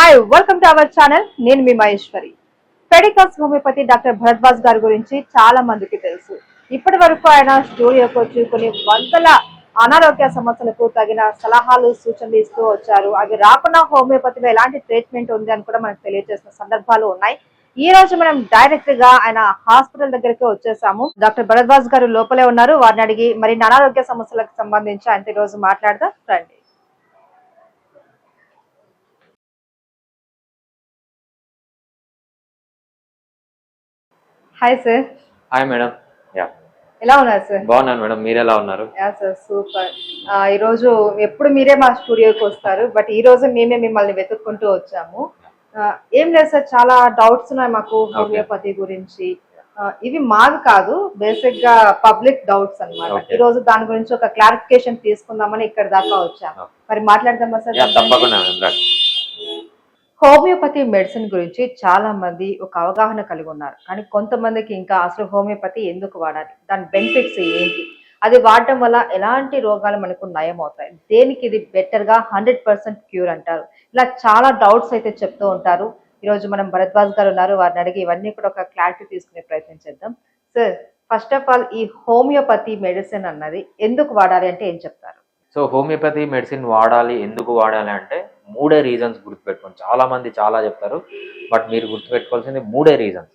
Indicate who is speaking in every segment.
Speaker 1: Hi welcome to our channel. నేను మీ Maheshwari. పెడికస్ homeopathy doctor Bharadwaj గారి గురించి చాలా మందికి తెలుసు. ఇప్పటి వరకు ఆయన స్టూడియోకి వచ్చి కొన్ని వందల అనారోగ్య సమస్యలకు తగిన సలహాలు సూచనలు ఇస్తూ వచ్చారు. అవి రాకుండా హోమియోపతిలో ఎలాంటి ట్రీట్మెంట్ ఉంది అని కూడా మనకు తెలియజేసిన సందర్భాలు ఉన్నాయి. ఈ రోజు మనం డైరెక్ట్ గా ఆయన హాస్పిటల్ దగ్గరికి వచ్చేసాము. డాక్టర్ భరద్వాజ్ గారు లోపలే ఉన్నారు. వారిని అడిగి మరి అనారోగ్య సమస్యలకు సంబంధించి ఆయన ఈ రోజు మాట్లాడదాం రండి. Hi sir.
Speaker 2: Hi madam. Yeah
Speaker 1: ఎలా ఉన్నారు సార్?
Speaker 2: బాగున్నాను మేడం, మీరు ఎలా ఉన్నారు?
Speaker 1: Yeah sir, super. ఈ రోజు ఎప్పుడు మీరే మా స్టూడియోకి వస్తారు, బట్ ఈ రోజు మేమే మిమ్మల్ని వెతుక్కుంటూ వచ్చాము. ఏం లేదు సార్, చాలా డౌట్స్ ఉన్నాయి మాకు హోమియోపతి గురించి. ఇవి మావి కాదు, బేసిక్ గా పబ్లిక్ డౌట్స్ అన్నమాట. ఈ రోజు దాని గురించి ఒక క్లారిఫికేషన్ తీసుకుందామని ఇక్కడ దాకా వచ్చాము. మరి మాట్లాడదామా సార్?
Speaker 2: తప్పకుండా.
Speaker 1: హోమియోపతి మెడిసిన్ గురించి చాలా మంది ఒక అవగాహన కలిగి ఉన్నారు, కానీ కొంతమందికి ఇంకా అసలు హోమియోపతి ఎందుకు వాడాలి, దాని బెనిఫిట్స్ ఏంటి, అది వాడటం వల్ల ఎలాంటి రోగాలు మనకు నయం అవుతాయి, దేనికి ఇది బెటర్ గా 100% క్యూర్ అంటారు, ఇలా చాలా డౌట్స్ అయితే చెప్తూ ఉంటారు. ఈరోజు మనం భరద్వాజ్ గారు ఉన్నారు, వారిని అడిగి ఇవన్నీ కూడా ఒక క్లారిటీ తీసుకునే ప్రయత్నం చేద్దాం. సార్, ఫస్ట్ ఆఫ్ ఆల్ ఈ హోమియోపతి మెడిసిన్ అన్నది ఎందుకు వాడాలి అంటే ఏం చెప్తారు?
Speaker 2: సో హోమియోపతి మెడిసిన్ వాడాలి, ఎందుకు వాడాలి అంటే మూడే రీజన్స్ గుర్తుపెట్టుకోండి. చాలా మంది చాలా చెప్తారు, బట్ మీరు గుర్తుపెట్టుకోవాల్సింది మూడే రీజన్స్.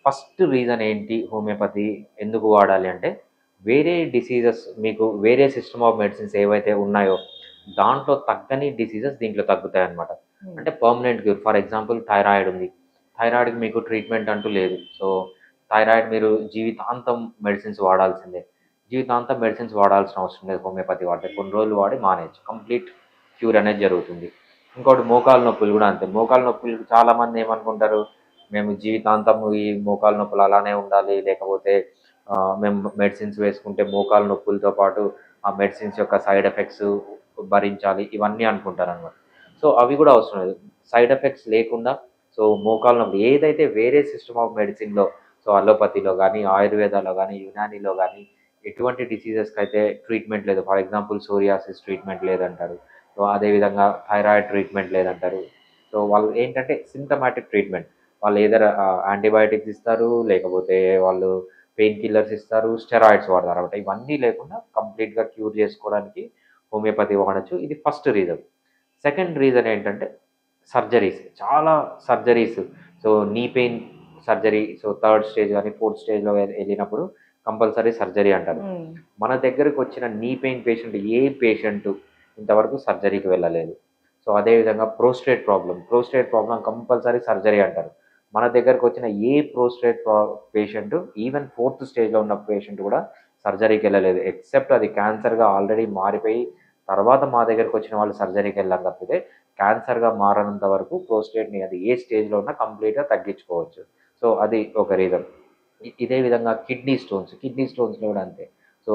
Speaker 2: ఫస్ట్ రీజన్ ఏంటి, హోమియోపతి ఎందుకు వాడాలి అంటే వేరే డిసీజెస్, మీకు వేరే సిస్టమ్ ఆఫ్ మెడిసిన్స్ ఏవైతే ఉన్నాయో దాంట్లో తగ్గని డిసీజెస్ దీంట్లో తగ్గుతాయి అన్నమాట. అంటే permanent cure. For example thyroid ఉంది, థైరాయిడ్కి మీకు ట్రీట్మెంట్ అంటూ లేదు. సో థైరాయిడ్ మీరు జీవితాంతం మెడిసిన్స్ వాడాల్సిందే. జీవితాంతం మెడిసిన్స్ వాడాల్సిన అవసరం లేదు. హోమియోపతి వాడితే కొన్ని రోజులు వాడి మానేయచ్చు, కంప్లీట్ క్యూర్ అనేది జరుగుతుంది. ఇంకోటి మోకాలు నొప్పులు కూడా అంతే. మోకాలు నొప్పులు చాలామంది ఏమనుకుంటారు, మేము జీవితాంతం ఈ మోకాలు నొప్పులు అలానే ఉండాలి, లేకపోతే మేము మెడిసిన్స్ వేసుకుంటే మోకాలు నొప్పులతో పాటు ఆ మెడిసిన్స్ యొక్క సైడ్ ఎఫెక్ట్స్ భరించాలి, ఇవన్నీ అనుకుంటారు అనమాట. సో అవి కూడా అవసరం లేదు. సైడ్ ఎఫెక్ట్స్ లేకుండా, సో మోకాలు నొప్పులు ఏదైతే వేరే సిస్టమ్ ఆఫ్ మెడిసిన్లో, సో అలోపతిలో కానీ, ఆయుర్వేదాలో కానీ, యునానీలో కానీ ఎటువంటి డిసీజెస్కి అయితే ట్రీట్మెంట్ లేదు. ఫర్ ఎగ్జాంపుల్ సోరియాసిస్ ట్రీట్మెంట్ లేదంటారు. సో అదేవిధంగా థైరాయిడ్ ట్రీట్మెంట్ లేదంటారు. సో వాళ్ళు ఏంటంటే సింటమాటిక్ ట్రీట్మెంట్, వాళ్ళు ఏదర్ యాంటీబయాటిక్స్ ఇస్తారు, లేకపోతే వాళ్ళు పెయిన్ కిల్లర్స్ ఇస్తారు, స్టెరాయిడ్స్ వాడతారు అనమాట. ఇవన్నీ లేకుండా కంప్లీట్గా క్యూర్ చేసుకోవడానికి హోమియోపతి వాడచ్చు. ఇది ఫస్ట్ రీజన్. సెకండ్ రీజన్ ఏంటంటే సర్జరీస్. చాలా surgeries, so knee pain surgery, so third stage కానీ ఫోర్త్ స్టేజ్లో వెళ్ళినప్పుడు కంపల్సరీ సర్జరీ అంటారు. మన దగ్గరకు వచ్చిన నీ పెయిన్ పేషెంట్ ఏ పేషెంట్ ఇంతవరకు సర్జరీకి వెళ్ళలేదు. సో అదేవిధంగా ప్రోస్టేట్ ప్రాబ్లం కంపల్సరీ సర్జరీ అంటారు. మన దగ్గరకు వచ్చిన ఏ ప్రోస్టేట్ పేషెంట్, ఈవెన్ ఫోర్త్ స్టేజ్లో ఉన్న పేషెంట్ కూడా సర్జరీకి వెళ్ళలేదు. ఎక్సెప్ట్ అది క్యాన్సర్గా ఆల్రెడీ మారిపోయి తర్వాత మా దగ్గరకు వచ్చిన వాళ్ళు సర్జరీకి వెళ్ళారు తప్పితే క్యాన్సర్గా మారనంత వరకు ప్రోస్టేట్ని అది ఏ స్టేజ్లో ఉన్నా కంప్లీట్గా తగ్గించుకోవచ్చు. సో అది ఒక రీజన్. ఇదే విధంగా కిడ్నీ స్టోన్స్లో కూడా అంతే. సో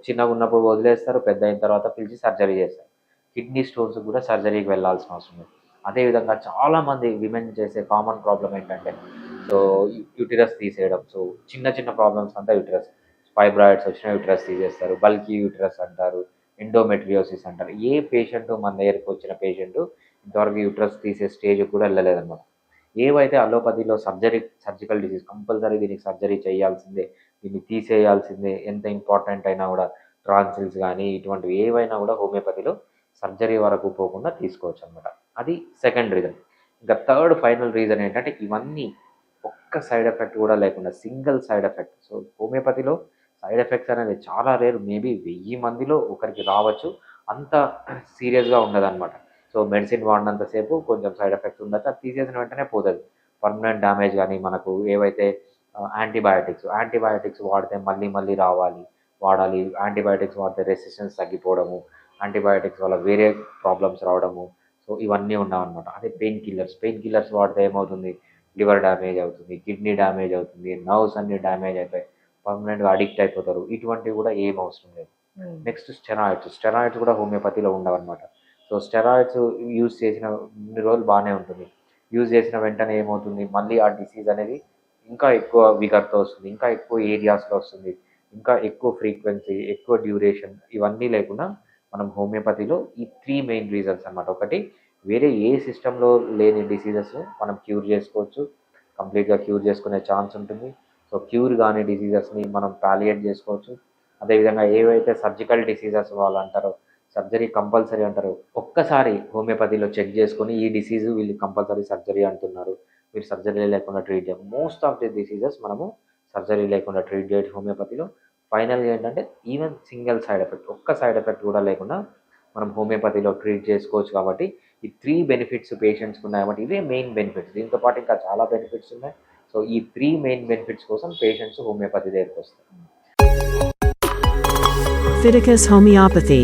Speaker 2: చిన్నగా ఉన్నప్పుడు వదిలేస్తారు, పెద్ద అయిన తర్వాత పిలిచి సర్జరీ చేస్తారు. కిడ్నీ స్టోన్స్ కూడా సర్జరీకి వెళ్ళాల్సిన అవసరం లేదు. అదేవిధంగా చాలామంది విమెన్ చేసే కామన్ ప్రాబ్లం ఏంటంటే, సో యూటిరస్ తీసేయడం. సో చిన్న చిన్న ప్రాబ్లమ్స్ అంతా యూటిరస్, ఫైబ్రాయిడ్స్ వచ్చిన యూటిరస్ తీసేస్తారు, బల్కీ యూటిరస్ అంటారు, ఎండోమెట్రియోసిస్ అంటారు. ఏ పేషెంట్ మన దగ్గరికి వచ్చిన పేషెంట్ ఇంతవరకు యూటిరస్ తీసే స్టేజ్ కూడా వెళ్ళలేదన్నమాట. ఏవైతే అలోపతిలో సర్జికల్ డిసీజ్ కంపల్సరీ దీనికి సర్జరీ చేయాల్సిందే, దీన్ని తీసేయాల్సిందే, ఎంత ఇంపార్టెంట్ అయినా కూడా ట్రాన్సిల్స్ కానీ ఇటువంటివి ఏవైనా కూడా హోమియోపతిలో సర్జరీ వరకు పోకుండా తీసుకోవచ్చు అనమాట. అది సెకండ్ రీజన్. ఇంకా థర్డ్ ఫైనల్ రీజన్ ఏంటంటే ఇవన్నీ ఒక్క సైడ్ ఎఫెక్ట్ కూడా లేకుండా సింగిల్ సైడ్ ఎఫెక్ట్. సో హోమియోపతిలో సైడ్ ఎఫెక్ట్స్ అనేది చాలా రేర్, మేబీ 1000 మందిలో ఒకరికి రావచ్చు, అంత సీరియస్గా ఉండదన్నమాట. సో మెడిసిన్ వాడినంతసేపు కొంచెం సైడ్ ఎఫెక్ట్స్ ఉండొచ్చు, అది తీసేసిన వెంటనే పోతుంది. పర్మనెంట్ డ్యామేజ్ కానీ మనకు ఏవైతే యాంటీబయాటిక్స్ వాడితే మళ్ళీ మళ్ళీ వాడాలి, యాంటీబయాటిక్స్ వాడితే రెసిస్టెన్స్ తగ్గిపోవడము, యాంటీబయాటిక్స్ వల్ల వేరే ప్రాబ్లమ్స్ రావడము, సో ఇవన్నీ ఉండవన్నమాట. అదే పెయిన్ కిల్లర్స్ వాడితే ఏమవుతుంది, లివర్ డ్యామేజ్ అవుతుంది, కిడ్నీ డ్యామేజ్ అవుతుంది, నర్వ్స్ అన్ని డ్యామేజ్ అయిపోయి పర్మనెంట్గా అడిక్ట్ అయిపోతారు. ఇటువంటివి కూడా ఏం అవసరం లేదు. నెక్స్ట్ స్టెరాయిడ్స్ కూడా హోమియోపతిలో ఉండవన్నమాట. సో స్టెరాయిడ్స్ యూజ్ చేసిన ఇన్ని రోజులు బాగానే ఉంటుంది, యూజ్ చేసిన వెంటనే ఏమవుతుంది, మళ్ళీ ఆ డిసీజ్ అనేది ఇంకా ఎక్కువ విగర్తో వస్తుంది, ఇంకా ఎక్కువ ఏరియాస్లో వస్తుంది, ఇంకా ఎక్కువ ఫ్రీక్వెన్సీ, ఎక్కువ డ్యూరేషన్, ఇవన్నీ లేకుండా మనం హోమియోపతిలో ఈ 3 మెయిన్ రీజన్స్ అన్నమాట. ఒకటి వేరే ఏ సిస్టంలో లేని డిసీజెస్ మనం క్యూర్ చేసుకోవచ్చు, కంప్లీట్గా క్యూర్ చేసుకునే ఛాన్స్ ఉంటుంది. సో క్యూర్ కాని డిసీజెస్ని మనం పాలియేట్ చేసుకోవచ్చు. అదేవిధంగా ఏవైతే సర్జికల్ డిసీజెస్ వాళ్ళు అంటారో, సర్జరీ కంపల్సరీ అంటారు, ఒక్కసారి హోమియోపతిలో చెక్ చేసుకొని ఈ డిసీజు వీళ్ళు కంపల్సరీ సర్జరీ అంటున్నారు, మీరు సర్జరీ లేకుండా ట్రీట్ చేయాలి. మోస్ట్ ఆఫ్ ది డిసీజెస్ మనము సర్జరీ లేకుండా ట్రీట్ చేయొచ్చు హోమియోపతిలో. ఫైనల్గా ఏంటంటే ఈవెన్ సింగిల్ సైడ్ ఎఫెక్ట్, ఒక్క సైడ్ ఎఫెక్ట్ కూడా లేకుండా మనం హోమియోపతిలో ట్రీట్ చేసుకోవచ్చు. కాబట్టి ఈ 3 బెనిఫిట్స్ పేషెంట్స్కి ఉన్నాయి కాబట్టి ఇవే మెయిన్ బెనిఫిట్స్. దీంతో పాటు ఇంకా చాలా బెనిఫిట్స్ ఉన్నాయి. సో ఈ 3 మెయిన్ బెనిఫిట్స్ కోసం పేషెంట్స్ హోమియోపతి దగ్గరికి వస్తారు.
Speaker 3: Fiticus Homeopathy